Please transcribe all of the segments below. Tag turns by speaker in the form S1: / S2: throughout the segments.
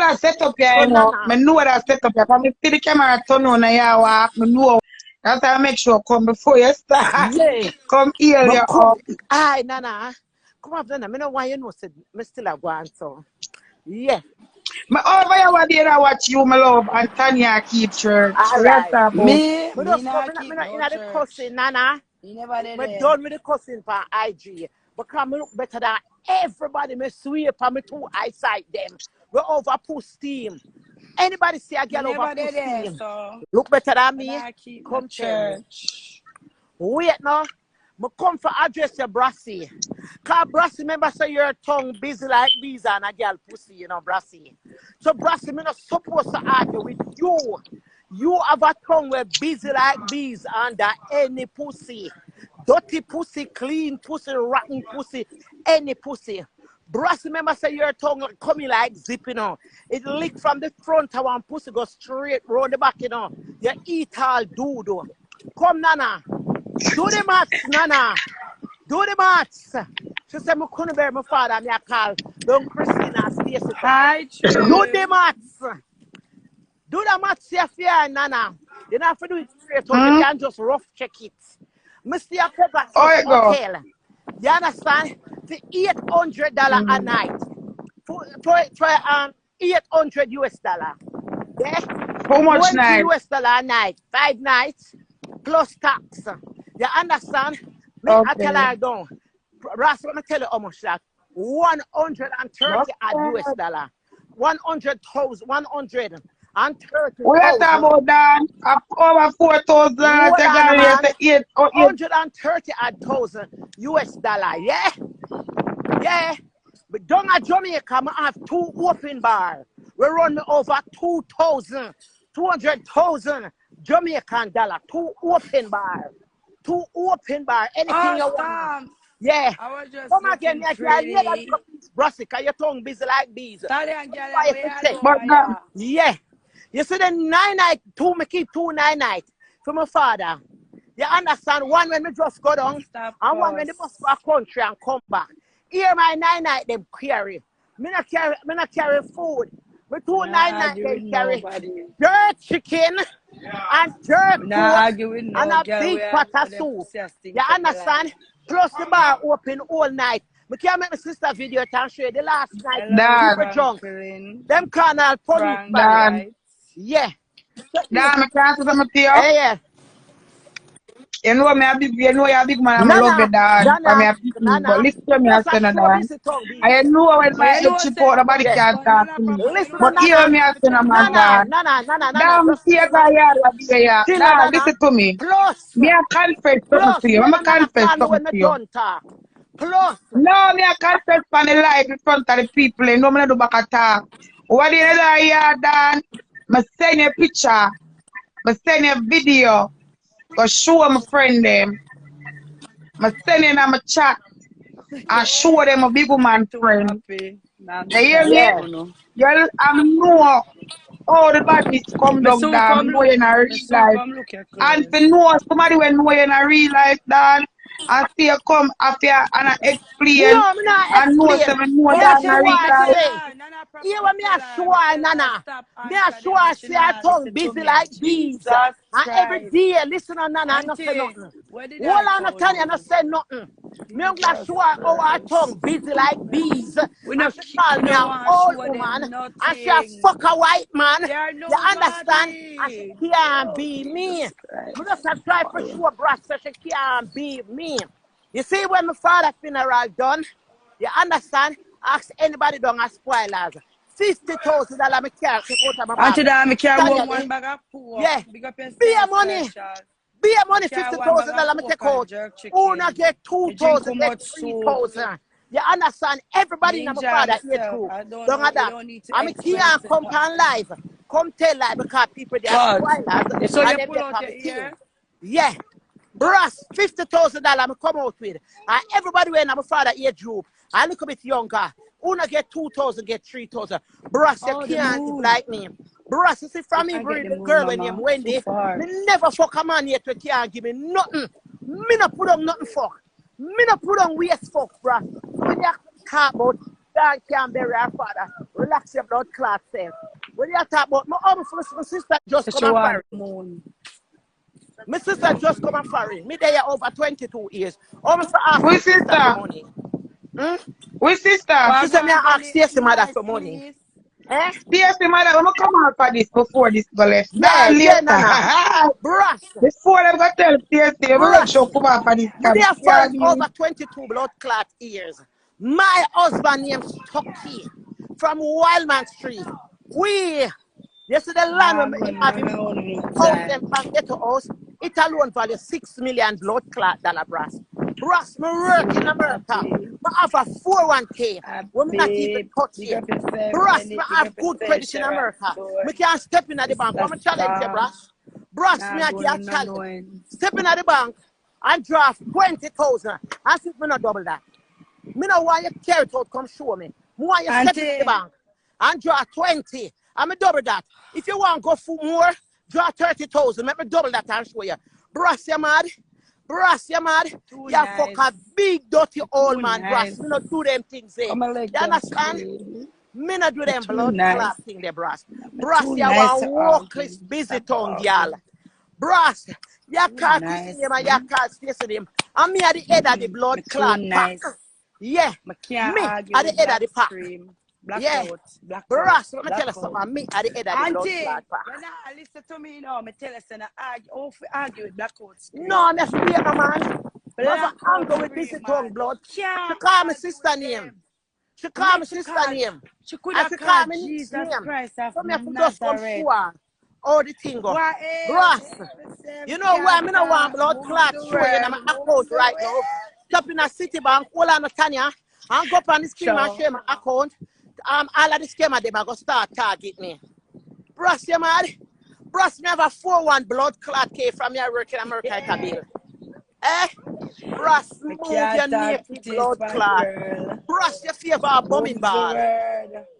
S1: I set up here,
S2: So
S1: you know.
S2: Nana.
S1: I know what I set up here. If I see the camera turn on, I walk. I know. That's why I make sure come before you start.
S2: Yeah.
S1: Come heal
S2: But
S1: you
S2: come,
S1: up.
S2: aye, Nana. Come up, Nana. I know why you know, said, I still a go on, so. Yeah.
S1: My over here, what did I watch you, my love, and Tanya keep church.
S2: All
S1: We are
S2: right.
S1: talking about.
S2: Me
S3: Me
S2: just go,
S3: not
S2: me
S3: keep
S2: not
S3: no
S2: in the
S3: church.
S2: cussing, Nana.
S3: Me never did
S2: Me
S3: there.
S2: done with the cussing for IG. Because me look better than everybody. Me sweep on me two eyesight them. We over push team. Anybody see a
S3: Me
S2: girl over
S3: never did
S2: push
S3: there,
S2: team?
S3: so
S2: Look better than
S3: me
S2: me?
S3: not keep no
S2: Come tell me.
S3: church.
S2: Wait now. Me come for address your brassy. Cause brassy remember say your tongue busy like bees and a girl pussy, you know, brassy. So brassy, me not supposed to argue with you. You have a tongue where busy like bees under any pussy. Dirty pussy, clean pussy, rotten pussy, any pussy. Brassy remember say your tongue coming like zip, you know. It lick from the front of one pussy, go straight round the back, you know. You eat all doo-doo. Come, Nana. Do the maths, Nana. Do the maths. She said, I couldn't bear my father, and I call Don Christina Stacy.
S3: Hi,
S2: Do
S3: True.
S2: the maths. Do the maths, you fear, Nana. You don't have to do it straight out. You
S1: Hmm?
S2: can just rough check it. Mr. Pepper
S1: Oh,
S2: Trust
S1: you go.
S2: Hotel. You understand? For $800 a night. For 800 US dollar. Yeah?
S1: How much
S2: 20
S1: night?
S2: US dollar a night. 5 nights plus tax. You understand? Me, I tell
S1: Okay.
S2: her down. Ross, let me tell you how much that. 130 at US
S1: Okay.
S2: dollar. 100,000. 130,000.
S1: We are talking about that. Over 4,000.
S2: Hold
S1: Take
S2: on,
S1: on here,
S2: man.
S1: say 8 or 8.
S2: 130,000 US dollar. Yeah? Yeah. But down at Jamaica, I have 2 open bar. We run me over 200,000 Jamaican dollar. 2 open bar. 2 open bar. Anything
S3: Oh,
S2: you want.
S3: Sam.
S2: Yeah.
S3: I was just
S2: Come again,
S3: looking
S2: yeah, girl. Never
S3: pretty.
S2: look brassy, cause your tongue busy like bees.
S3: Stallion
S2: Come
S3: girl,
S2: by
S3: we
S2: to
S3: all
S2: check.
S3: over
S1: But that,
S3: ya.
S2: Yeah. You see the 9 night, 2 me keep 2 9 night for my father. You understand? One when me just go down,
S3: Stop
S2: and one when
S3: cuss.
S2: the bus for a country and come back. Here my 9 night them carry. Me not carry food. Me 2
S3: Nah
S2: 9 night
S3: argue with
S2: them carry
S3: nobody.
S2: jerk chicken and jerk
S3: Nah
S2: pork
S3: argue with
S2: and
S3: no
S2: a
S3: girl
S2: big
S3: where
S2: pot of
S3: them
S2: soup.
S3: pussy a stink
S2: You
S3: up me like.
S2: understand? Plus the bar open all night. Me can't make my sister video and show you the last night.
S3: Hello,
S1: Dan,
S2: People drunk.
S3: Franklin.
S2: Them canal police
S3: Frank, you
S2: band.
S1: Dan,
S3: right?
S2: Yeah. So, yeah.
S1: Dan, I can't say something to you.
S2: Yeah.
S1: You know me a big, you know you're a big man, I love you,
S2: Nana,
S1: Dan. For me
S2: Nana,
S1: a people, but
S2: Nana.
S1: listen to me, I
S2: Just a
S1: say no,
S2: show
S1: Dan.
S2: busy tongue busy.
S1: I know when
S3: But
S1: my
S3: you
S1: head
S3: know
S1: chip
S3: say,
S1: out, nobody
S2: Yeah.
S1: can
S3: but
S1: talk
S3: Nana
S1: to me.
S3: Profile, you
S2: Listen,
S3: know
S1: But
S3: say
S1: hear
S2: Nana.
S1: me, I say no, man,
S2: Nana,
S1: Dan.
S2: Nana, Nana, Nana.
S1: Dan,
S2: Just
S1: see a
S2: listen.
S1: guy here, what do you?
S2: Chill,
S1: Dan,
S2: Nana.
S1: listen to me.
S2: Plus,
S1: Me a confess something
S2: plus,
S1: to you.
S2: where
S1: I'm a
S2: the Nana
S1: confess
S2: call me
S1: something
S2: when me
S1: to you.
S2: done talk. Plus,
S1: No, me a confess on the live in front of the people. You know me not do back attack. What do you know here, Dan? Me send you a picture. Me send you a video. Go show my friend them. Me send you in my chat. And show them a big woman
S3: too
S1: friend.
S3: happy. Nah,
S1: You
S3: me
S1: hear
S3: can't
S1: me?
S3: leave
S2: yeah.
S3: you know.
S1: Girl, I know how the badness come
S3: Me
S1: down
S3: soon
S1: there. I
S3: come
S1: know
S3: look.
S1: you in a
S3: Me
S1: real
S3: soon
S1: life.
S3: come look your
S1: And
S3: clothes.
S1: to know somebody when know you in a real life, Dan, and see you come after and I explain
S2: No, me not
S1: and know
S2: explain.
S1: someone know
S2: Me
S1: that
S2: a
S3: But
S1: in
S3: you
S1: a
S2: show
S1: real
S2: her
S3: want tell
S1: life.
S2: say.
S3: her. Nana
S2: Here
S3: Profile
S2: when me a
S3: tell
S2: show
S3: her. Me
S2: her,
S3: tell her
S2: Nana.
S3: stop
S2: Me a
S3: answer
S2: show
S3: them
S2: her
S3: and she
S2: say her
S3: not
S2: tongue
S3: listen to
S2: busy
S3: me.
S2: like bees.
S3: Jesus
S2: And every
S3: Christ.
S2: day listen to Nana and not say
S3: Auntie,
S2: nothing.
S3: where did
S2: Hold
S3: I
S2: on,
S3: phone
S2: Tanya, not
S3: you?
S2: say nothing. Me am gonna
S3: Jesus
S2: show her how her
S3: Christ.
S2: tongue busy like bees.
S3: We
S2: And
S3: no,
S2: she call
S3: we
S2: me
S3: no
S2: an
S3: want to
S2: old
S3: show
S2: woman.
S3: them
S2: And she a
S3: nothing.
S2: fuck a white man.
S3: They are
S2: You understand? And she
S3: nobody.
S2: can't
S3: Oh,
S2: be me.
S3: Jesus
S2: Me
S3: Christ.
S2: just a try for sure, bruh, so she can't be me. You see, when my father funeral done, you understand? Ask anybody down as spoilers. $50,000 me can't take out of my
S3: Auntie,
S2: bag.
S3: that me carry
S2: Tanya,
S3: home one bag of pork.
S2: yeah.
S3: Big up
S2: Be a
S3: yourself,
S2: money.
S3: Precious.
S2: Be a
S3: Me
S2: money,
S3: carry one bag of
S2: $50,000 me
S3: pork
S2: take
S3: and
S2: out.
S3: jerk
S2: Una
S3: chicken.
S2: get
S3: Me drink
S2: 2,000,
S3: too
S2: get
S3: much soup.
S2: 3,000. You understand? Everybody
S3: Me
S2: in my
S3: enjoy
S2: father age
S3: myself.
S2: group.
S3: I don't
S2: Don't
S3: know.
S2: have
S3: You
S2: that.
S3: don't need to
S2: I
S3: explain
S2: can't
S3: to
S2: come on
S3: nothing.
S2: live. Come tell live because people they are
S3: But
S2: spoilers
S3: so
S2: and
S3: you
S2: them
S3: pull
S2: get
S3: out
S2: on
S3: your
S2: the team.
S3: ear.
S2: Yeah. Brass, $50,000 me come out with. And everybody when my father age group, I look a bit younger. Una get 2,000, get 3,000. Brass, you
S3: Oh, the
S2: can't live
S3: moon.
S2: like me. Brass, you see
S3: You
S2: from me
S3: can't get
S2: breed
S3: the
S2: the
S3: moon,
S2: girl when you
S3: mama. Too
S2: Wendy.
S3: far.
S2: Me never fuck a man yet who can't give me nothing. Me not put on nothing fuck. Me not put on waste fuck, bruh. When you talk about God can't bury our father. Relax your blood clot self. When you talk about my sister just come and marry. My sister just come and marry. Me there over 22 years. Almost ask my
S1: Which
S2: sister for
S1: sister?
S2: money. Hmm?
S1: Which sister?
S2: She said me ask Stacy mother for money. Eh?
S1: Stacy mother, I'm gonna come out for this before this go left. Nah,
S2: Yeah,
S1: later.
S2: Nana. Brass.
S1: Before them go tell Stacy, I'm gonna
S2: Brass.
S1: show come out for this.
S2: Me there for over 22 blood clot years. My husband named Stucky from Wildman Street. You see the land when have him house them from ghetto house, it alone value $6 million blood clot dollar brass. Brass, me work in America. Me have a 401k. We not even touch it. Brass, me have good credit in America. Me can't step in at the bank. I'm a challenge you, brass. Brass, me I get a challenge. Step in at the bank and draft 20,000. I think me not double that. Me know why you carry it out, come show me. Me want you step in the bank and draw 20. I'm double that. If you want to go for more, draw 30,000. Let me double that and show you. Brass, you mad? Brass, you mad? You fuck a big dirty old man, brass. Me not do them things there. You understand? Me not do them blood clot thing there, brass. Brass, you want workless, busy tongue, y'all. Brass, you can't kiss him and you can't face him. And me at the head of the blood clot pack. Yeah, me at the head of the pack. Yeah, brass, let me tell you something. Me at the head of the blood clot pack.
S3: Listen to me now. Me tell you, say, argue with blackouts.
S2: No, I'm not fear, no man. Never argue with this tongue blood. She call me sister name. She call me sister name.
S3: She could have called Jesus Christ of Nazareth.
S2: All the thing go. Brass, you know why me no want blood clot show you in my account right now. Stop in a city bank, hold on Tanya, and go up on the screen and share my account. All of the scammer them are going to start target me. Brass, you mad? Brass, me have a 4-1 blood clot case from your work in America, bill. Eh? Brass, move your naked blood clot. Brass, you favor a bombing ball.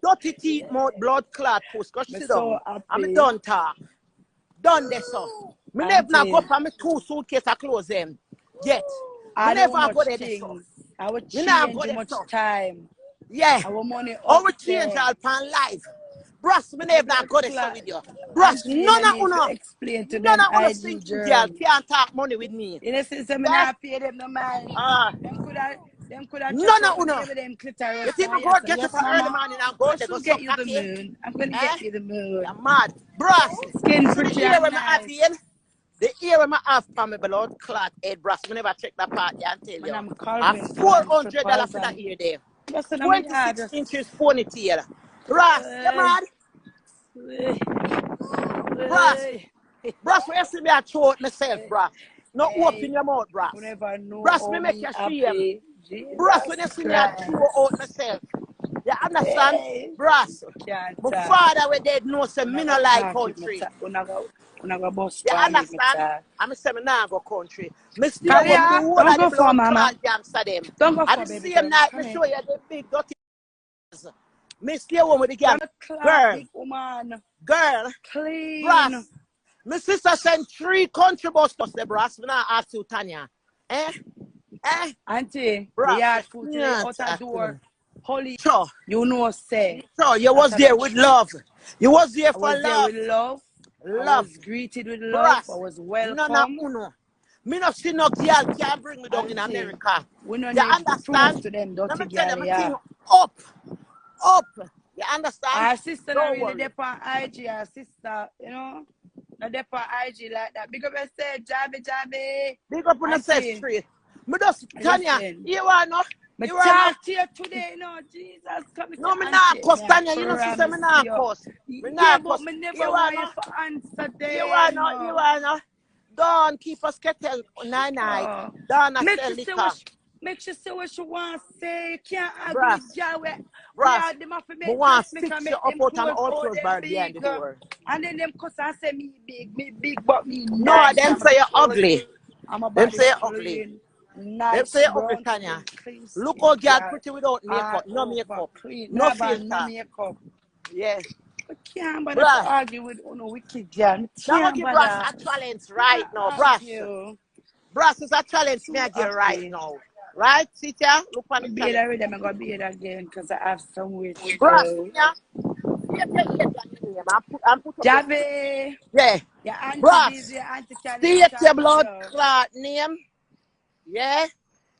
S2: Dirty teeth mouth blood clot puss. Go sit down. I'm done talk. Done this so. Me never go up on my 2 suitcases and close them. Yet. Me never go there this so.
S3: I would change much time.
S2: Yeah.
S3: Our money
S2: our change all pan life. Brass, me never not go there with you. Brass, none of you
S3: explain to
S2: none
S3: them
S2: of you think girl can't talk money with me.
S3: You know, since I'm not pay them no money. Them could have
S2: none of you know.
S3: Them clitoris.
S2: You think we go get you for early morning and go there go
S3: get you the moon. I'm going to get you the moon.
S2: You're mad. Brass,
S3: skin pretty and
S2: nice. The ear when I have from my blood clot head brass, we never check that part there and tell you. I'm $400 for that ear there. 26 inches ponytail. Brass, you mad? Brass, when you see me I throw it myself, brass. Not open your mouth, brass. Brass, me make you shame. Brass, when you see me I throw out myself. You understand? Brass. My father was dead no say me no like country. You understand? I'm saying me now go country. Me still go the whole of the blood clot Amsterdam.
S3: Don't go for
S2: and the same night me show you the big dirty me stay home with the girl. Girl.
S3: Clean.
S2: Brass. My sister sent 3 country bus to the brass. Me now ask you, Tanya.
S3: Auntie,
S2: brass.
S3: the yard food today out the door. Holy
S2: sure.
S3: You know say.
S2: So you was there with love. You was there for love.
S3: There with love.
S2: Love.
S3: I was greeted with love.
S2: Brass.
S3: I was welcome.
S2: No. Me not see no girl can't bring me down in America.
S3: We don't
S2: you
S3: need
S2: understand?
S3: To them,
S2: let me
S3: tell
S2: you, yeah. Up. You understand?
S3: Our sister
S2: don't
S3: really dep on IG. Our sister, you know, not dep on IG like that. Big up yourself, Jabby.
S2: Big up on yourself straight. Me just Tanya, you want no?
S3: Me talk to you today, no, Jesus. Come
S2: no, me not cuss, Tanya. You know, sister, me not cuss. Me not cuss.
S3: Me never want you for answer there.
S2: You want no? Don't keep us kettle night. Don't sell liquor.
S3: Make sure say what you want to say. You can't argue with Yahweh.
S2: Brass, we want to fix you up out and all close bar behind the door.
S3: And then them cuss and say me big, but me
S2: no,
S3: nice.
S2: Them say you're ugly.
S3: Them
S2: say you're ugly. Nice, them say you're ugly, Tanya. Look how girl pretty without makeup. No makeup. No filter.
S3: No makeup.
S2: Yeah.
S3: I can't bother to argue with wicked girl.
S2: Now give Brass a challenge right now. Brass. Brass is a challenge me again right now. Right? Sit here. Look on
S3: I
S2: the
S3: beard
S2: channel.
S3: already. I'm going to beard again because I have some way to
S2: Brass,
S3: go.
S2: yeah. I'm put up your face.
S3: Javi,
S2: Yeah.
S3: your auntie busy,
S2: Brass.
S3: your auntie can't even
S2: State your
S3: talk to
S2: blood
S3: you.
S2: clot name. Yeah.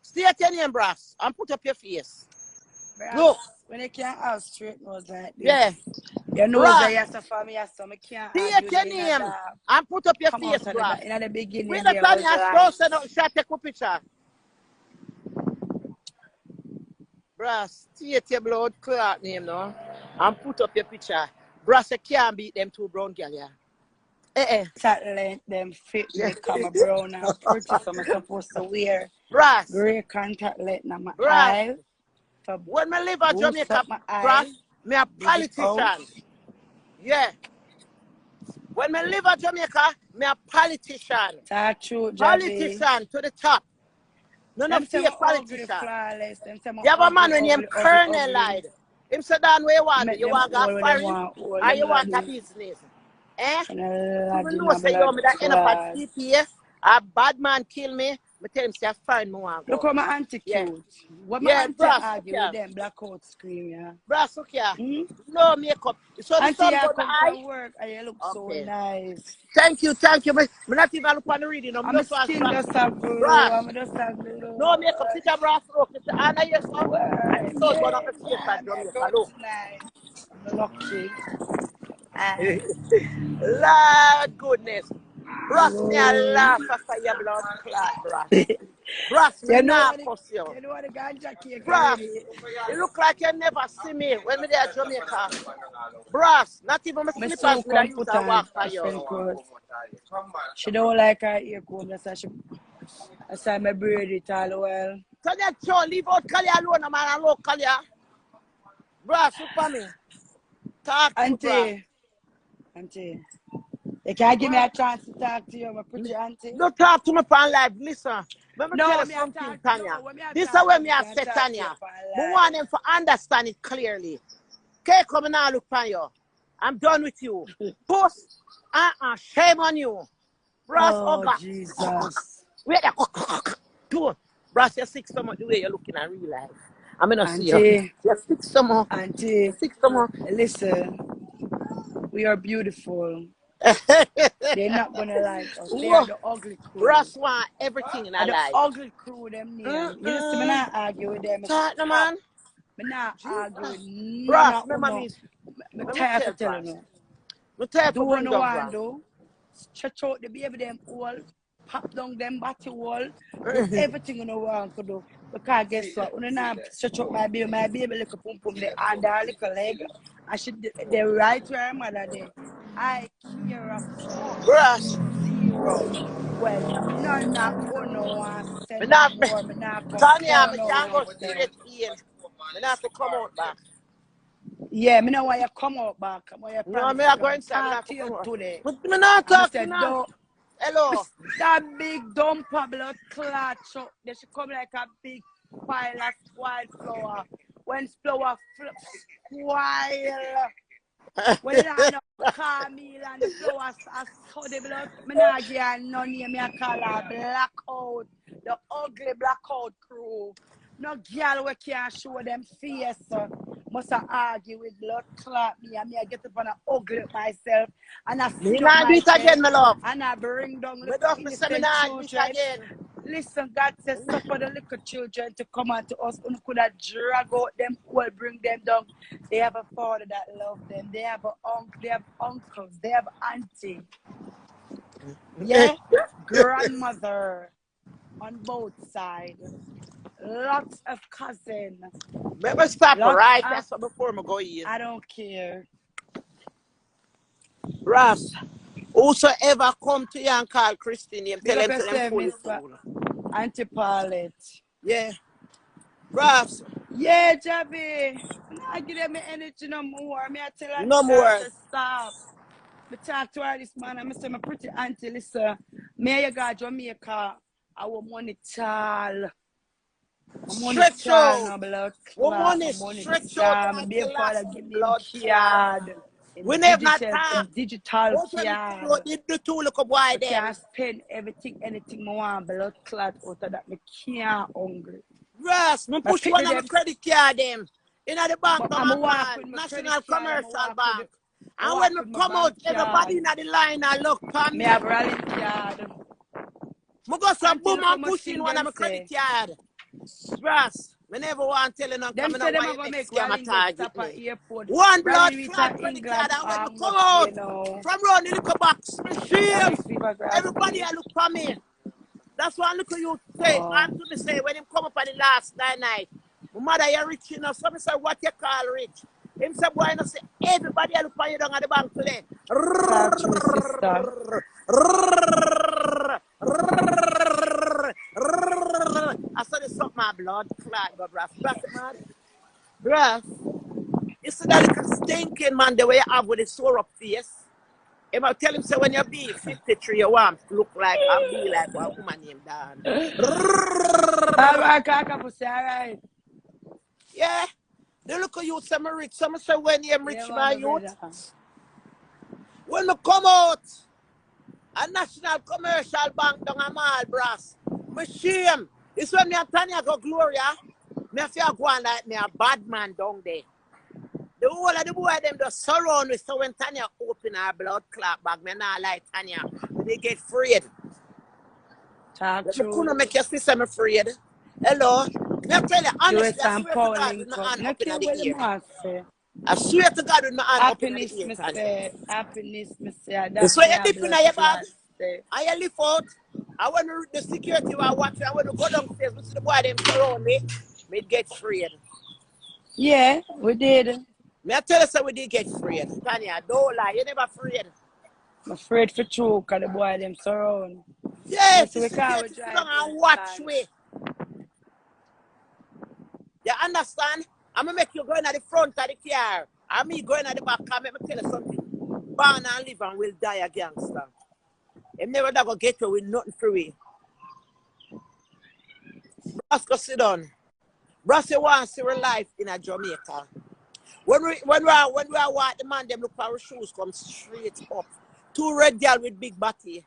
S2: State your name, Brass. And put up your face.
S3: Brass,
S2: Look.
S3: when you can't have straight nose like this,
S2: Yeah.
S3: your nose
S2: Brass.
S3: that you have to for me, so I can't argue
S2: State
S3: with
S2: your
S3: you in a
S2: name.
S3: dark.
S2: And put up your
S3: Come
S2: face,
S3: out of
S2: Brass.
S3: in the beginning,
S2: Wait a
S3: there was
S2: Tanya,
S3: light.
S2: don't say no, shall take a picture. Brass, state your blood clot name now. And put up your picture. Brass, you can't beat them two brown girl, yeah.
S3: That length them fit
S2: Yeah.
S3: me, come a brown and pretty, so I'm supposed to wear
S2: Brass.
S3: grey contact lens on my
S2: Brass.
S3: eye. For
S2: When I live at
S3: boost
S2: Jamaica,
S3: up my
S2: Brass,
S3: eye,
S2: me a
S3: dig it out.
S2: politician. Yeah. When I live at Jamaica, me a politician.
S3: Talk true, Javi.
S2: Politician to the top. None
S3: Them
S2: of
S3: say
S2: fake
S3: my ugly,
S2: politician.
S3: flawless. Them say my
S2: You have a
S3: ugly,
S2: man when
S3: ugly,
S2: named
S3: ugly,
S2: Colonel
S3: ugly.
S2: lied. Him say down where you want
S3: Make
S2: you
S3: them
S2: want to
S3: all
S2: go
S3: when them
S2: foreign
S3: want all
S2: or
S3: them
S2: you want a
S3: laddie.
S2: business. Eh?
S3: And a
S2: Even
S3: laddie
S2: though
S3: no
S2: say you
S3: blood
S2: me that end up at
S3: clot.
S2: CPA, a bad man kill me, I tell him say I find me want
S3: Look
S2: go.
S3: how my auntie
S2: Yeah.
S3: cute. What my
S2: Yeah,
S3: auntie
S2: brass,
S3: argue
S2: okay.
S3: with them blackout scream, yeah.
S2: Brass, okay.
S3: Hmm?
S2: No makeup. So the
S3: Auntie,
S2: sun
S3: you
S2: go my
S3: come
S2: eye.
S3: from work and you look so
S2: Okay.
S3: nice.
S2: Thank you, thank you. Me not even look on the reading. I'm
S3: And my
S2: just want
S3: skin just a glow.
S2: brass.
S3: I'm just a glow.
S2: No makeup. Sit a brass look. It's honor yourself. And the sun going up
S3: Yeah,
S2: the face at
S3: man. I
S2: Jamaica.
S3: go
S2: Look.
S3: tonight. I'm lucky. And
S2: Lord goodness. Brass me a
S3: whoa.
S2: laugh after your blood clot, brass. Brass me
S3: You know
S2: nah
S3: what?
S2: cuss you.
S3: You know what the ganja cake
S2: Brass,
S3: already?
S2: you look like you never see me when me there at Jamaica. Brass, not even my
S3: My
S2: slippers
S3: soul
S2: with I
S3: come
S2: use
S3: put
S2: and
S3: on
S2: walk for you.
S3: different clothes. She don't like her ear comb. That's why my braid it all the while.
S2: Tanya, Joe, leave out Kalia alone, man. I love Kalia. Brass, look for me. Talk to brass.
S3: Auntie, you can't give me a chance to talk to you, my pretty auntie.
S2: Don't talk to me on live. Listen, let me
S3: No,
S2: tell you
S3: me
S2: something,
S3: talk.
S2: Tanya.
S3: No, when me
S2: This is
S3: talk to
S2: where
S3: you,
S2: me
S3: me
S2: have
S3: can't
S2: said,
S3: talk to you
S2: Tanya.
S3: for
S2: I
S3: life.
S2: want them to understand it clearly. Okay, come and now look for you. I'm done with you. Post, shame on you. Brass,
S3: Oh,
S2: God.
S3: Jesus.
S2: Wait there. Do. Brass, you're sick stomach the way you're looking in real life. I'm going to see you.
S3: Auntie,
S2: You're sick stomach.
S3: auntie,
S2: Sick stomach.
S3: listen, we are beautiful. They're not gonna like us. They
S2: Whoa.
S3: are the ugly crew.
S2: Brass want everything in our
S3: And the
S2: life.
S3: ugly crew them name. You listen, me not argue with them.
S2: Talk no man.
S3: Me not argue with none
S2: Brass,
S3: of
S2: remember
S3: them.
S2: me.
S3: Me
S2: Let me
S3: tired
S2: tell
S3: to tell
S2: Brass.
S3: you.
S2: Me tell you
S3: Do
S2: to
S3: what
S2: bring
S3: no
S2: down
S3: one
S2: Brass.
S3: do. Stretch out the baby them wall. Pop down them body wall. Do everything you know want to do. Because guess what? When I stretch out my baby little pum pum there and her little leg. And she the right where her mother there. I care of
S2: Brass.
S3: zero. Well, none of no one say
S2: Me
S3: no
S2: not,
S3: more. Me not
S2: Tanya,
S3: confirm
S2: me
S3: no
S2: can't go
S3: one say.
S2: straight in. Me not to come out back.
S3: Yeah, me know why you come out back. Why you
S2: No,
S3: promise
S2: me
S3: to
S2: are
S3: come
S2: going
S3: and
S2: inside. Me
S3: talk
S2: not
S3: to
S2: to
S3: you
S2: come out.
S3: today.
S2: Me not
S3: And I
S2: talk to
S3: said,
S2: now.
S3: don't.
S2: Hello.
S3: That big dumper blood clot truck, they should come like a big pile of spoiled flour. When flour spoil, when it had no cornmeal and the flour are so the blood, me not give her no name, me a call her blackout, the ugly blackout crew. No girl we can't show them face. Must I argue with blood clot me and me I get up and I ugly myself and I
S2: Me
S3: sit up
S2: not do
S3: my
S2: it again,
S3: chest
S2: my love.
S3: and I bring down
S2: Me
S3: little
S2: don't me say me
S3: innocent
S2: not do it
S3: children.
S2: again.
S3: Listen, God says suffer the little children to come unto us. We could have drag out them all, bring them down. They have a father that loves them. They have a uncle, they have uncles, they have auntie. Yeah, grandmother on both sides. Lots of cousins.
S2: Let me stop
S3: Lots
S2: right
S3: of,
S2: there so before me go in.
S3: I don't care.
S2: Ross, whosoever come to you and call Christine name,
S3: Big
S2: tell
S3: up
S2: them to them
S3: yourself,
S2: pull
S3: Miss
S2: it cool.
S3: Auntie Paulette.
S2: Yeah. Ross,
S3: Yeah, Javi. I give them energy no more. Me I tell her
S2: no more.
S3: to stop. Me talk to her this man and I say my pretty auntie, listen, me you go Jamaica, I want money tall. Money
S2: Stretch
S3: tall
S2: out.
S3: no blood
S2: What
S3: clot,
S2: money
S3: money
S2: stretch out
S3: tall. My
S2: like
S3: baby
S2: the
S3: father
S2: last
S3: give me him
S2: blood clot.
S3: card.
S2: We
S3: Him
S2: never talk.
S3: digital
S2: Don't tell me
S3: card.
S2: the two little boy
S3: I
S2: them.
S3: can't spend everything, anything I want blood clot out of that. Me can't hungry.
S2: Yes, me push one of my credit card them in the bank
S3: But
S2: on
S3: I'm
S2: my
S3: walk
S2: card,
S3: with my
S2: National
S3: credit card,
S2: Commercial
S3: with
S2: Bank. And when we come out, everybody in the line and look for me.
S3: Me have rally card.
S2: I go some boom
S3: Until
S2: and
S3: come
S2: push in
S3: sing
S2: one of
S3: them
S2: my credit
S3: say.
S2: card. Yes, me never want to tell you no
S3: Them
S2: coming
S3: say
S2: out
S3: them
S2: why
S3: are
S2: you
S3: gonna
S2: make
S3: make
S2: scam a
S3: rally get
S2: target
S3: stop at
S2: me.
S3: airport.
S2: One blood
S3: Rally reach
S2: clot
S3: at
S2: credit
S3: England
S2: card and when we come
S3: much,
S2: out
S3: you know.
S2: from round the little box, me
S3: That
S2: shame.
S3: makes me for
S2: Everybody
S3: gravity.
S2: I look for me. That's why look at you say, and to me say when him come up at the last night. My mother you rich enough. So me say what you call rich. Him say boy no say everybody I look for you down at the bank today.
S3: Talk to me, sister.
S2: I saw this up my blood clot, but bruh, man. Bruh, you see that little stinking man the way you have with the sore up face. If I tell him say when you be 53, you want to look like and be like a woman named Dan.
S3: Alright, alright.
S2: Yeah. They look at you, some rich. Some say when you're rich, my youth. When we come out, a National Commercial Bank down a mall, brass. Me shame. It's when me and Tanya go Gloria. Me feel go on like me a bad man down there. The whole of the boy them just surround me. So when Tanya open her blood clot bag, me not like Tanya. They get afraid.
S3: Talk
S2: Me
S3: true.
S2: couldn't make your sister afraid. Hello. Me tell you honestly, I
S3: and
S2: swear to
S3: Paul
S2: God with my hand up in the ear.
S3: say.
S2: I swear to God with my hand up in the
S3: Happiness,
S2: ear,
S3: me
S2: Tanya.
S3: say. Happiness, me say.
S2: It's
S3: That's
S2: when
S3: me
S2: you
S3: a
S2: dip in
S3: blood
S2: your bag.
S3: clot say.
S2: I live out. I want to the security I watch. I want to go downstairs. We see the boy them surround me. Me get afraid.
S3: Yeah, we did.
S2: Me I tell you so we did get afraid. Tanya, don't lie. You never afraid.
S3: I'm afraid for true, cause the boy them surround.
S2: Yes, the
S3: So we can't
S2: security sit
S3: drive
S2: down and watch me. You understand? I'm gonna make you go in at the front of the car. And me going at the back. Let me tell you something. Born and live and will die a gangster. Him never gonna get you with nothing free. Brass go sit down. Brass you want to see real life in a Jamaica. When we walk, the man them look for our shoes come straight up. Two red girl with big body.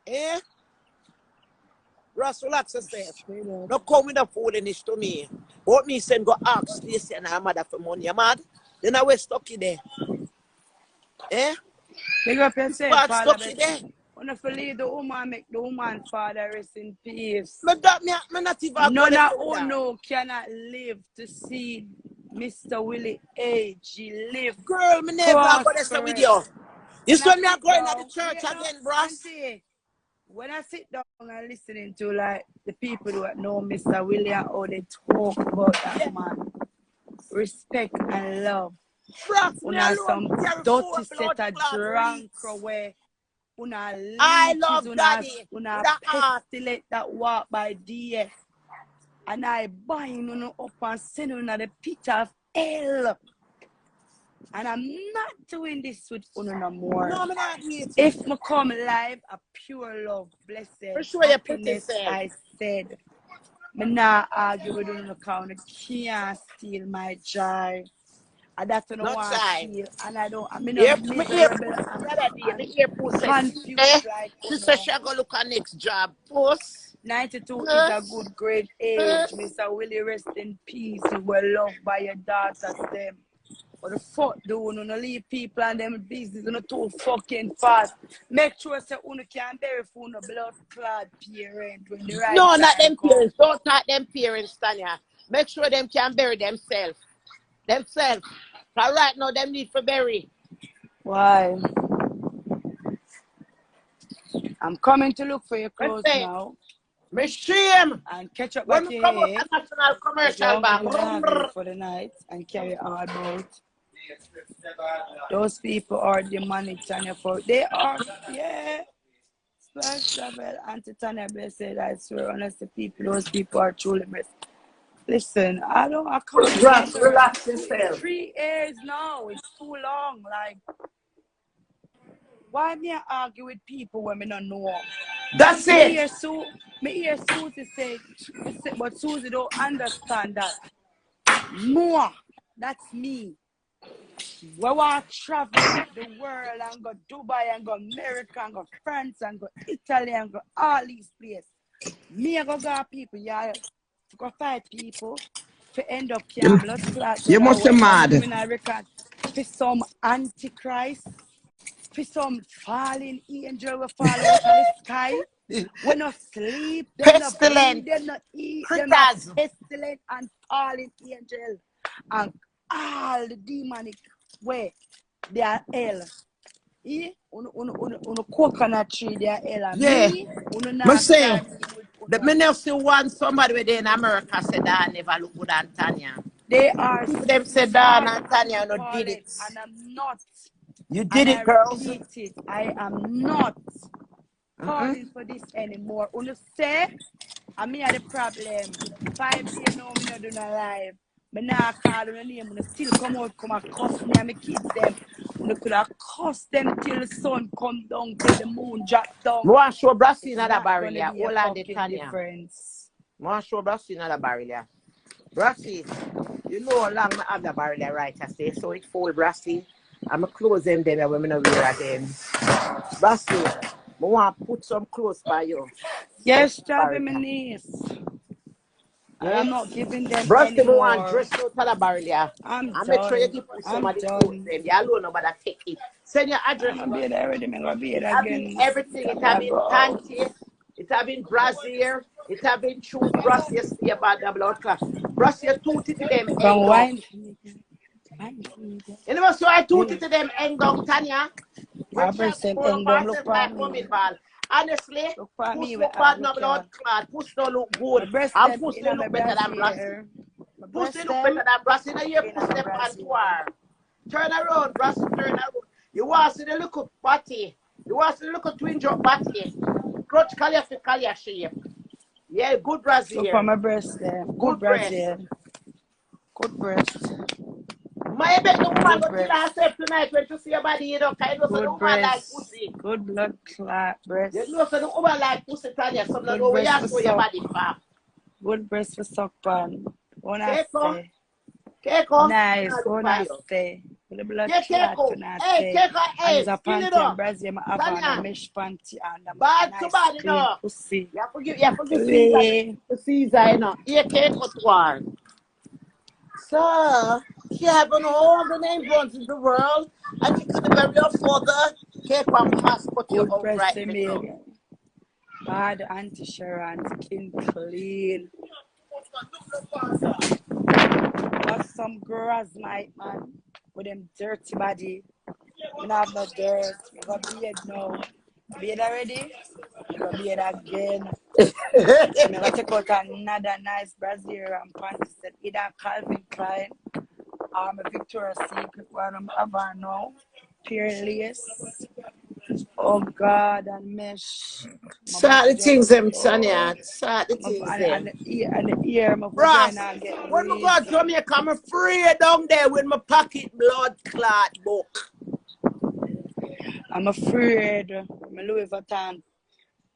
S2: Eh? Brass relax yourself. No come with the food in this to me. But me send go ask this and her mother for money. You mad? Then I was stuck in there. Eh?
S3: Big up yourself, Father.
S2: Stuck in there.
S3: When I leave the woman, make the woman, Father, rest in peace.
S2: Me not even
S3: None of who cannot live to see Mr. Willie age. He live.
S2: Girl, me never go to with you. This one me are going to the church again, bros.
S3: When I sit down and listening to like the people who know Mr. Willie and how they talk about that man, respect and love. Una some dirty set of drunk where una leeches, una pestilate that walk by DS. And I bind una up and send una the pit of hell. And I'm not doing this with una no more.
S2: No, I'm not eating.
S3: If me come live, a pure love, blessed happiness, I said. Me not argue with una because you can't steal my joy. And that's what I want to feel. And I don't, I'm not miserable and confused like
S2: she said she go look at next job. Post.
S3: 92 is a good great age. Mr. Willie, rest in peace. You were loved by your daughters, them. What the fuck do you no leave people and them business you too fucking fast? Make sure say you can bury for no blood clot parent when the right
S2: no, not them
S3: come.
S2: parents. Don't talk them parents, Tanya. Make sure them can bury themselves. Themselves. Cause right now them need for bury.
S3: Why? I'm coming to look for your clothes now.
S2: Me shame.
S3: And catch up
S2: when
S3: back
S2: we
S3: here.
S2: Come out the National Commercial Bank.
S3: For the night and carry all about. Those people are demonic, Tanya. For they are, yeah. Splash travel, Auntie Tanya blessed. I swear, honestly, people, those people are truly blessed. Listen, I can't
S2: relax yourself.
S3: 3 years now. It's too long. Like, why me argue with people when me don't know?
S2: That's it.
S3: Me hear Susie say, but Susie don't understand that. More. That's me. We want to travel the world and go Dubai and go America and go France and go Italy and go all these places. Me I go people, yeah. go fight people to end up can blood clot.
S2: You must be mad.
S3: For some antichrist, for some falling angel will fall out of the sky. We not sleep, them not breathe, them not eat, them not pestilent and falling angel. And all the demonic way, they are hell. On a coconut tree, they are hell.
S2: Yeah.
S3: Me
S2: say, but me never see one somebody within in America said that I never look good on Tanya.
S3: They are.
S2: Them said that and Tanya no did it.
S3: And I'm not.
S2: You did it, girl.
S3: I am not calling for this anymore. You say, I mean, the problem. 5 days now, me not doing a live. But now I call the name, I still come out, come and cuss me and my kids them. I could have cussed them till the sun come down, till the moon drop down.
S2: I want to show Brassy another barrel here. All on the Tanya. I want to show Brassy another barrel here. Brassy, you know how long I have the barrel here, right? I say, so it full Brassy. I'm going to close them then when I don't wear them. Brassy, I want to put some clothes by you.
S3: Yes, Javi, my niece. I'm not giving them
S2: Brassy,
S3: anymore.
S2: I want to dress out of the barrel here. I'm going to try to give somebody clothes them. You alone nobody take it. Send your address.
S3: I'm going to be there already. I'm going to be there again.
S2: Everything. It have been Tanya. It have been Brazil. It have been choose Brassy about the blood clot. Brassy, two to them.
S3: From wine.
S2: You know, so I told it to them, Engong, Tanya. Honestly, push no bad, no blood clot. Push no look good. And push no look better than Brassy. Push no look better than Brassy. Now you push them on war. Turn around, Brassy, turn around. You want to see the little body. You want to see the little twin drop body. Crotch color for color shape. Yeah, good Brazil.
S3: So for my breast there. Good Brazil. Good breast.
S2: My bet the woman go kill herself tonight when you see your body, you know, kind of the woman like pussy.
S3: Good blood clot breast.
S2: You know, so the woman like pussy, Tanya, some don't know where you show your body from.
S3: Good breast for suck pan.
S2: Keiko.
S3: Nice, wanna stay. With the blood clot tonight.
S2: Hey, Keiko, hey,
S3: and a panty and Brazil, I have a mesh panty and a
S2: bad
S3: nice
S2: to bad, you know.
S3: Pussy.
S2: You forgive Caesar, you know. Here, Keiko, to one. So, she having all the name ones in the world, and she could bury your father. Keiko and passport your own right now.
S3: Bad anti-Sharon, skin clean. Got some girls, my man, with them dirty body. We don't have no dirt. We got beard now. Beard already? We got beard again. I'm going to take out another nice brassiere and panties that either Calvin Klein or a Victoria's Secret one I'm having now. Pure lace. Oh God, and mesh.
S2: Sad the things them, Tanya. Sad the things them.
S3: And the ear, my
S2: Brass,
S3: vagina get
S2: when I go to Jamaica, I'm afraid down there with my pocket blood clot book.
S3: I'm afraid. My Louis Vuitton.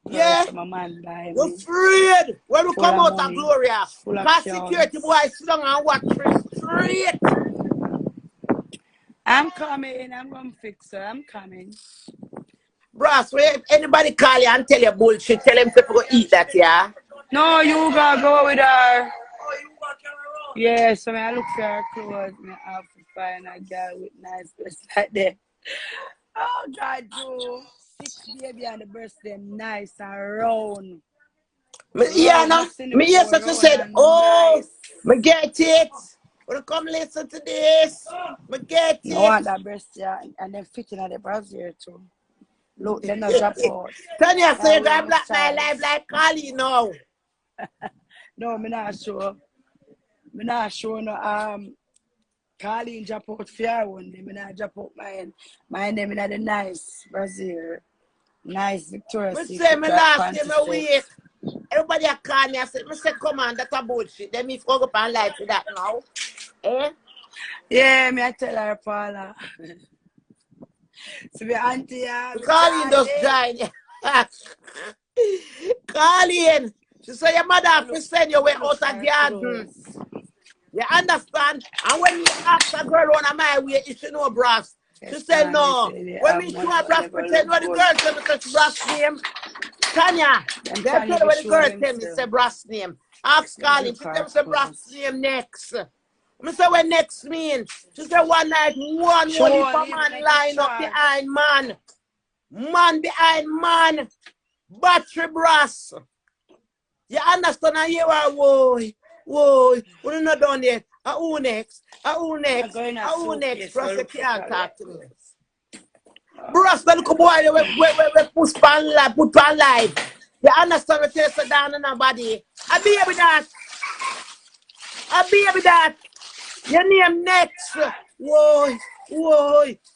S2: Yeah,
S3: my man buy
S2: we're
S3: me.
S2: afraid. When we
S3: Full
S2: come
S3: of
S2: out of
S3: money.
S2: Gloria,
S3: Full of
S2: past
S3: chaos.
S2: security boy sit down and watch straight.
S3: I'm coming. I'm going to fix her. I'm coming.
S2: Brass, when anybody call you and tell you bullshit, tell them people go eat that, yeah?
S3: No, you gotta go with her. Yeah, so when I look for her clothes, I have to find a girl with nice breasts like that. Oh God, you 6 baby and the breast them nice and round.
S2: Yeah, no. Me yes, I said, oh, me get it. Wanna come listen to this? Me get it.
S3: I want that breast, yeah, and then fitting at the brassiere too. Look, they're not drop out.
S2: Tanya, so you got black my life like Kali now.
S3: No, me not sure. Me not sure no Kali drop out fair one day. Me not drop out mine. Mine them in the nice brassiere. Nice Victoria's Secret.
S2: Me say me last day me week. Everybody a call me, I say, me say come on, that's a bullshit. Then me go up and live with that now. Eh?
S3: Yeah, me I tell her Paula. So my auntie,
S2: Colleen just join. Colleen, she said your mother have to send you way out of the garden. You understand? And when you ask a girl on my way, if she know Brass, she said no. When we show her Brass, pretend what the girl tell me such Brass name. Tanya, they tell her what the girl tell me say Brass name. Ask Colin. She tell me say brass name next. I say when next mean? She said one night one
S3: Sure,
S2: whole heap of
S3: leave
S2: man
S3: like
S2: line
S3: a
S2: up
S3: charge.
S2: behind man. Man behind man. Battery brass. You understand? I hear her, whoa, we're not done yet. Who next? Who
S3: I'm
S2: next?
S3: going to
S2: Who next?
S3: suitcase.
S2: Brass,
S3: Go
S2: you
S3: look for
S2: can't
S3: Talia.
S2: talk to me. Brass, the little boy, we push pan live, put pan live. You understand what you say down in her body? I be with that. I be with that. Your name next. Whoa,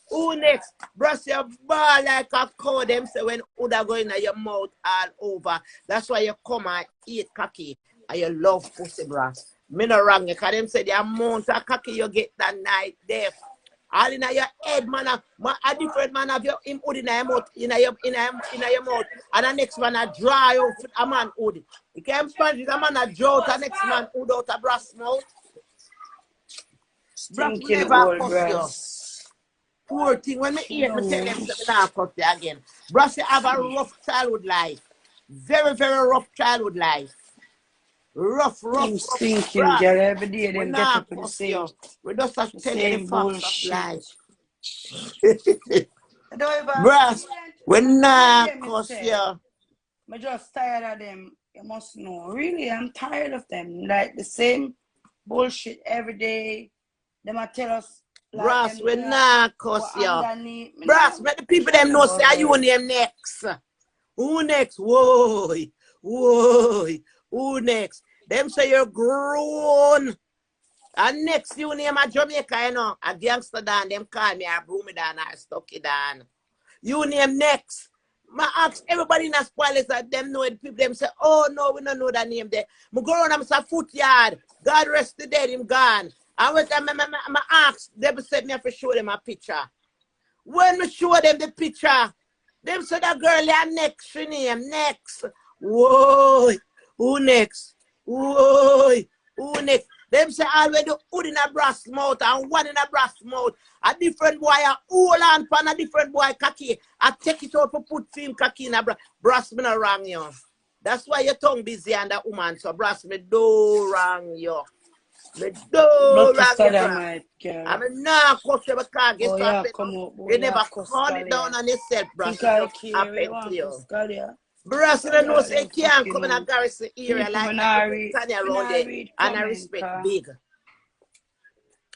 S2: who next? Brush your ball like a cow. Them say when Uda go in your mouth all over. That's why you come and eat cocky. And you love pussy, brass. Me no wrong. Because them say the amount of cocky you get that night there. All in your head, man. A different man have your him hood in your mouth, in your mouth. And the next man a dry out a man hood. You can't find it, a man a draw out the next man hood out a brass mouth. Brass
S3: Stinking
S2: never
S3: old
S2: cuss you.
S3: brass.
S2: Poor thing. When me eat, me tell them
S3: No.
S2: say me not cuss you again. Brass you have a rough childhood life. Very, very rough childhood life. Rough.
S3: Them stinking
S2: Brass.
S3: girl. Every day
S2: We
S3: them get
S2: not
S3: up with the
S2: cuss
S3: same,
S2: you. We just have to
S3: the
S2: tell you the
S3: same
S2: facts of
S3: bullshit.
S2: life.
S3: I don't even
S2: Brass, we not
S3: hear me
S2: cuss
S3: say.
S2: you.
S3: I'm just tired of them. You must know. Really, I'm tired of them. Like the same bullshit every day. Them a tell us like
S2: Brass,
S3: them
S2: we
S3: know
S2: not
S3: what
S2: cuss you.
S3: underneath. Me
S2: Brass,
S3: nah
S2: let the people
S3: care
S2: them know say
S3: about
S2: you
S3: them.
S2: name next. Who next? Whoa. Who next? Them say you're grown. And next you name a Jamaica, you know. A gangster down, them call me a broomy down or stucky down. You name next. I ask everybody in the spoilers that them know it. People them say, oh no, we don't know that name there. I go around and say foot yard. God rest the dead, him gone. And when I ask, they said me have to show them a picture. When we show them the picture, them say that girl ya next, she name next. Whoa, who next? Whoa, who next? Them say already hood in a brass mouth and one in a brass mouth. A different boy a hold on pan a different boy cocky. I take it out for put film cocky in a brass me no wrong you. That's why your tongue busy and that woman. So brass me do wrong you. Me do
S3: Lucky
S2: wrong you, brass.
S3: sodomite, girl.
S2: I mean not cuss you because
S3: Oh
S2: it's
S3: yeah,
S2: happened.
S3: come up. Oh
S2: You
S3: yeah,
S2: never
S3: cuss
S2: calm it down
S3: Talia.
S2: on yourself, brass.
S3: Think I
S2: It just
S3: care. We
S2: happened to
S3: want
S2: you.
S3: cuss Talia.
S2: Brass, you don't know, say
S3: Them
S2: can't
S3: fucking
S2: come in a garrison area
S3: people
S2: like
S3: me
S2: that.
S3: nah
S2: You
S3: read.
S2: Tanya
S3: Me
S2: around
S3: nah
S2: there.
S3: read
S2: And I
S3: comment,
S2: respect
S3: car.
S2: big.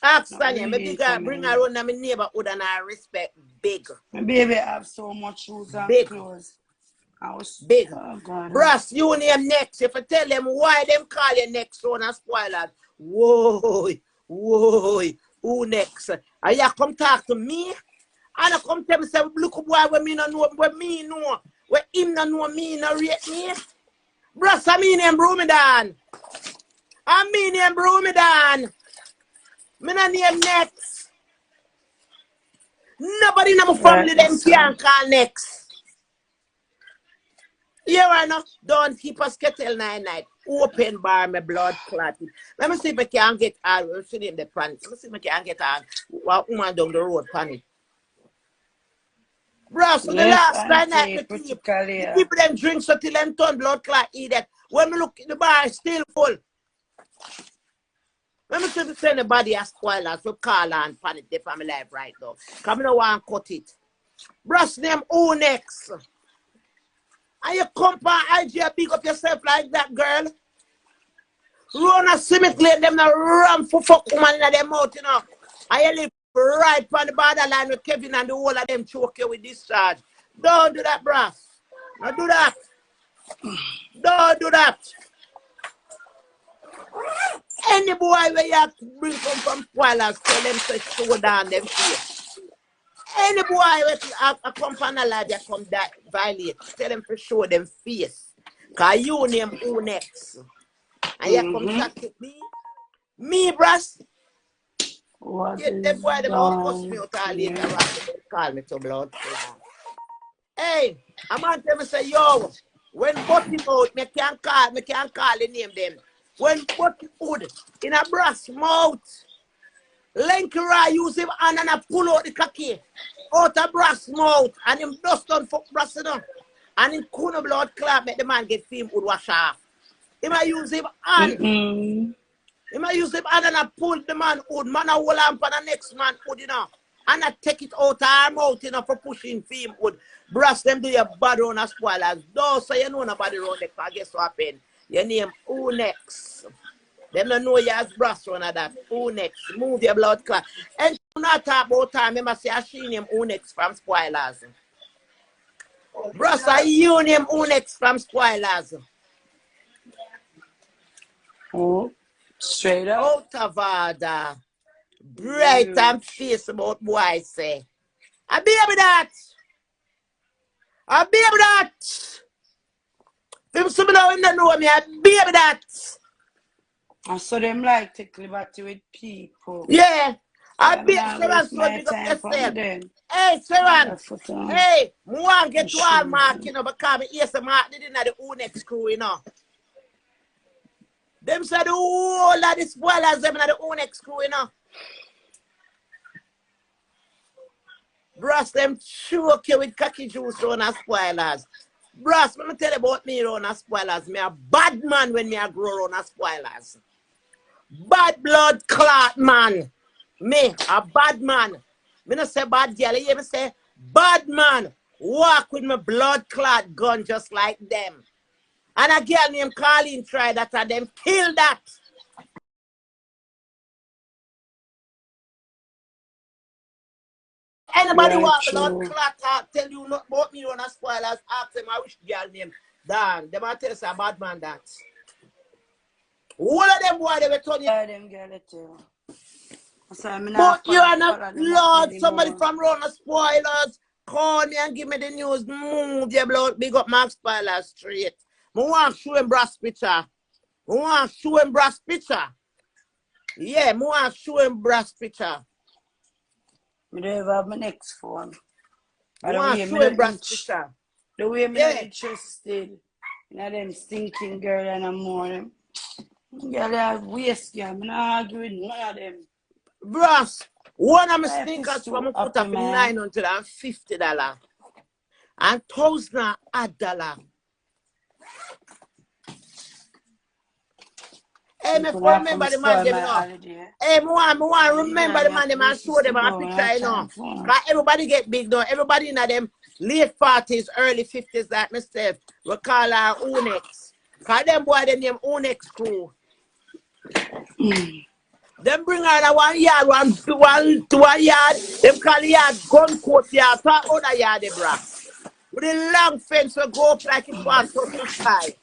S2: Ask
S3: Not
S2: Tanya, me
S3: reading
S2: big bring her
S3: comment.
S2: around my neighborhood and I respect big.
S3: My baby have so much shoes and
S2: Big.
S3: clothes. I was
S2: Big.
S3: oh God.
S2: Brass, you name next. If I tell them why them call you next son and spoilers. Whoa, who next? And you come talk to me? And I come tell me say look boy when me no know when me know. When him no know me no rate me. Brass, I mean him Brumidan. I mean him Brumidan. Me no name next. Nobody in my family them can't call next. Yeah, I know. Don't keep us kettle night. Open bar, my blood clotted. Let me see if I can get on. We'll see him the pan. Let me see if I can get on. While woman down the road pan it. Bro, so the last night the people them drink so till them turn blood clot eat that. When me look the bar is still full. Let me see if send the body a spoilers. So call and pan it for my life right now. Come no want cut it. Brush them who next. And you come and IG big up yourself like that, girl. Run a cemetery and them not run for fuck woman in their mouth, you know. And you live right on the borderline with Kevin and the whole of them choke you with discharge. Don't do that, bruh. Don't do that. Don't do that. Any boy where you have to bring come from spoilers, tell them to show down them face. Any boy with a company life that come that violate, tell them to show them face. Cause you name who next. And you come chat with me. Me, bruh.
S3: What
S2: Get them boy them all cuss me out all later on. Call me to blood. Hey, a man tell me say, yo, when button out, me can't call the name them. When button out in a brass mouth. Lenkera use him hand and pull out the cocky out of brass mouth and him dust on fuck brass enough. And him couldn't blood clot make the man get film would wash off. He might use him hand. He might use him hand and I pull the man hood. Man a hold on for the next man hood, you know. And I take it out of our mouth, you know, for pushing film hood. Brass them do your bad on a spoilers. Don't say you know nobody around there, because guess what happened? Your name who next? Them don't know you as brass one of that. Who next? Move your blood clot. And you not talk about time, you must say I seen him who next from spoilers. Brass, I you name who next from spoilers.
S3: Oh, straight up.
S2: Out of order. Bright and face about boy say. I be with that. I be with that. Them some now don't know me. I be with that.
S3: I saw them like take liberty with people.
S2: Yeah. I
S3: I'm
S2: be
S3: not
S2: Sharon,
S3: waste
S2: so
S3: my
S2: big up
S3: time for
S2: yourself.
S3: them.
S2: Hey, Sharon.
S3: That's what I'm-
S2: Hey, I want to get to all
S3: Sure.
S2: mark, you know, because me hear some mark didn't have the who next crew, you know. Them said the whole of the spoilers, them have the who next crew, you know. Brass, them choke you with cocky juice on a spoilers. Brass, let me tell you about me on a spoilers. Me a bad man when me a grow on a spoilers. Bad blood clot man. Me, a bad man. Me not say bad girl, you hear me say bad man. Walk with my blood clot gun just like them. And a girl named Colleen tried that and them kill that. Anybody
S3: Right,
S2: want blood
S3: true.
S2: clot talk, tell you not about me on a spoilers, ask them I wish girl name. Dan, them I tell us a bad man that. All of them boy they were turning.
S3: Yeah, them girl it too. So I'm
S2: But
S3: not
S2: you are not,
S3: follow them up
S2: Lord, somebody
S3: anymore.
S2: from around the spoilers, call me and give me the news. Move your blood, big up Max Spoilers straight. I want to show him brass picture. I want to show him brass picture. Yeah, I want to show him brass picture.
S3: I don't even have my next phone.
S2: I
S3: The
S2: want
S3: way
S2: to
S3: me
S2: show him
S3: not
S2: brass picture.
S3: the way me
S2: Yeah.
S3: not interested in them stinking girl and I'm more. Girl, they have waste, girl. I'm not arguing with none of them.
S2: Brass, one of my
S3: Life is
S2: sneakers
S3: too
S2: from a put
S3: happy,
S2: up for
S3: man.
S2: $950 and $1,000. Hey, me
S3: You
S2: for
S3: could have
S2: remember
S3: come
S2: the man
S3: spoil
S2: them,
S3: my
S2: you know.
S3: holiday.
S2: Hey, me want
S3: You
S2: remember
S3: girl,
S2: the
S3: you
S2: man
S3: have
S2: them and show
S3: places to
S2: them a
S3: go. I
S2: picture, you know.
S3: time for.
S2: Cause everybody get big now. Everybody in them late 40s, early 50s like myself. We call her Unex. Cause them boy they name Unex crew. Them bring her to one yard, to one yard. Them call the yard gun coat yard. So other yard they brass. With a long fence will go up like it was up the sky.